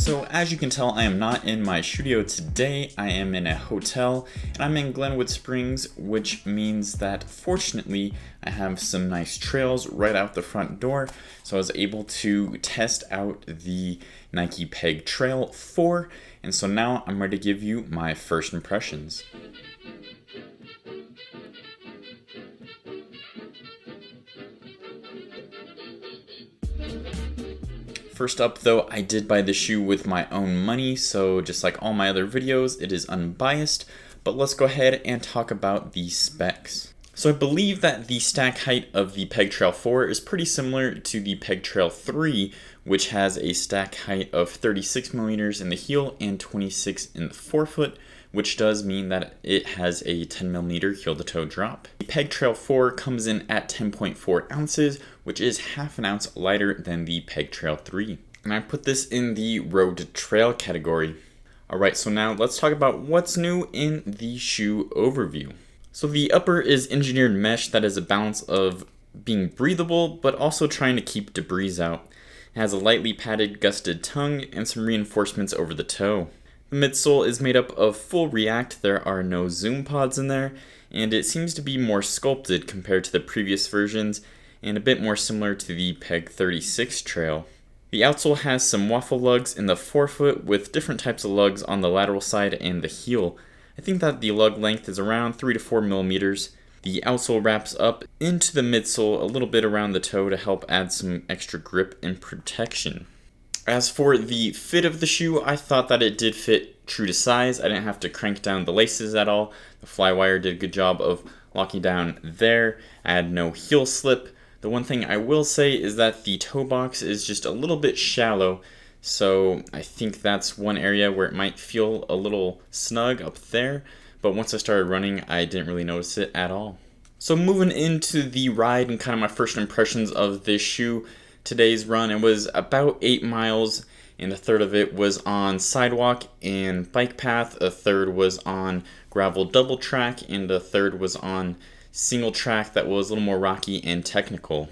So as you can tell, I am not in my studio today. I am in a hotel and I'm in Glenwood Springs, which means that fortunately I have some nice trails right out the front door. So I was able to test out the Nike Peg Trail 4, and so now I'm ready to give you my first impressions. First up though, I did buy the shoe with my own money, so just like all my other videos, it is unbiased, but let's go ahead and talk about the specs. So I believe that the stack height of the Peg Trail 4 is pretty similar to the Peg Trail 3, which has a stack height of 36 millimeters in the heel and 26 in the forefoot, which does mean that it has a 10 millimeter heel to toe drop. The Peg Trail 4 comes in at 10.4 ounces, which is half an ounce lighter than the Peg Trail 3. And I put this in the road to trail category. Alright, so now let's talk about what's new in the shoe overview. So the upper is engineered mesh that is a balance of being breathable, but also trying to keep debris out. It has a lightly padded gusted tongue and some reinforcements over the toe. The midsole is made up of full React, there are no zoom pods in there, and it seems to be more sculpted compared to the previous versions, and a bit more similar to the Peg 36 Trail. The outsole has some waffle lugs in the forefoot with different types of lugs on the lateral side and the heel. I think that the lug length is around 3 to 4 millimeters. The outsole wraps up into the midsole a little bit around the toe to help add some extra grip and protection. As for the fit of the shoe, I thought that it did fit true to size. I didn't have to crank down the laces at all. The flywire did a good job of locking down there. I had no heel slip. The one thing I will say is that the toe box is just a little bit shallow, so I think that's one area where it might feel a little snug up there, but once I started running, I didn't really notice it at all. So moving into the ride and kind of my first impressions of this shoe, today's run, it was about 8 miles, and a third of it was on sidewalk and bike path, a third was on gravel double track, and a third was on single track that was a little more rocky and technical.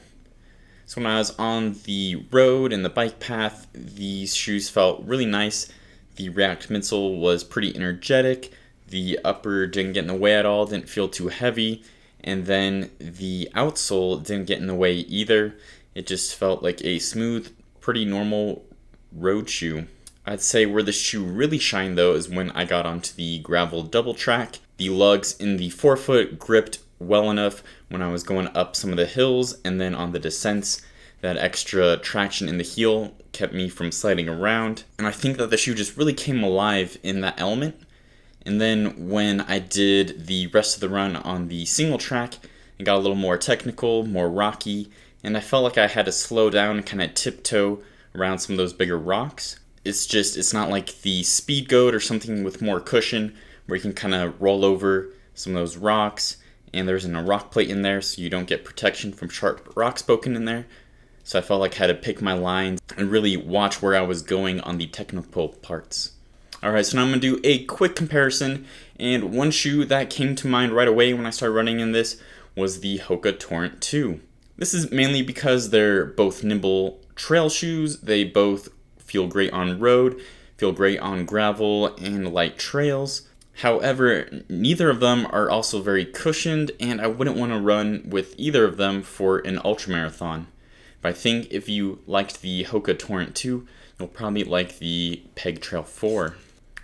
So when I was on the road and the bike path, these shoes felt really nice. The React midsole was pretty energetic, the upper didn't get in the way at all, didn't feel too heavy, and then the outsole didn't get in the way either. It just felt like a smooth, pretty normal road shoe. I'd say where the shoe really shined though is when I got onto the gravel double track. The lugs in the forefoot gripped well enough when I was going up some of the hills, and then on the descents, that extra traction in the heel kept me from sliding around. And I think that the shoe just really came alive in that element. And then when I did the rest of the run on the single track, it got a little more technical, more rocky, and I felt like I had to slow down and kind of tiptoe around some of those bigger rocks. It's not like the Speed Goat or something with more cushion where you can kind of roll over some of those rocks, and there isn't a rock plate in there so you don't get protection from sharp rocks poking in there. So I felt like I had to pick my lines and really watch where I was going on the technical parts. Alright, so now I'm going to do a quick comparison, and one shoe that came to mind right away when I started running in this was the Hoka Torrent 2. This is mainly because they're both nimble trail shoes. They both feel great on road, feel great on gravel and light trails. However, neither of them are also very cushioned, and I wouldn't want to run with either of them for an ultramarathon. But I think if you liked the Hoka Torrent 2, you'll probably like the Peg Trail 4.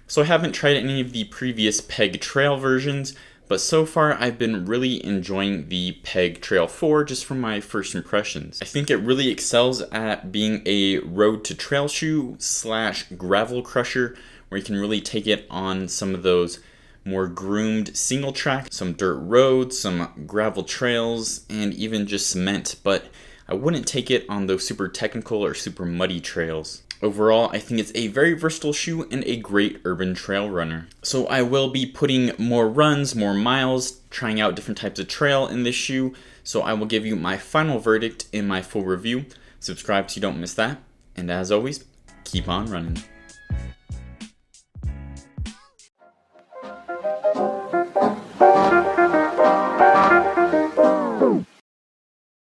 So I haven't tried any of the previous Peg Trail versions, but so far I've been really enjoying the Peg Trail 4 just from my first impressions. I think it really excels at being a road to trail shoe / gravel crusher, where you can really take it on some of those more groomed single track, some dirt roads, some gravel trails, and even just cement, but I wouldn't take it on those super technical or super muddy trails. Overall, I think it's a very versatile shoe and a great urban trail runner. So I will be putting more runs, more miles, trying out different types of trail in this shoe, so I will give you my final verdict in my full review. Subscribe so you don't miss that, and as always, keep on running.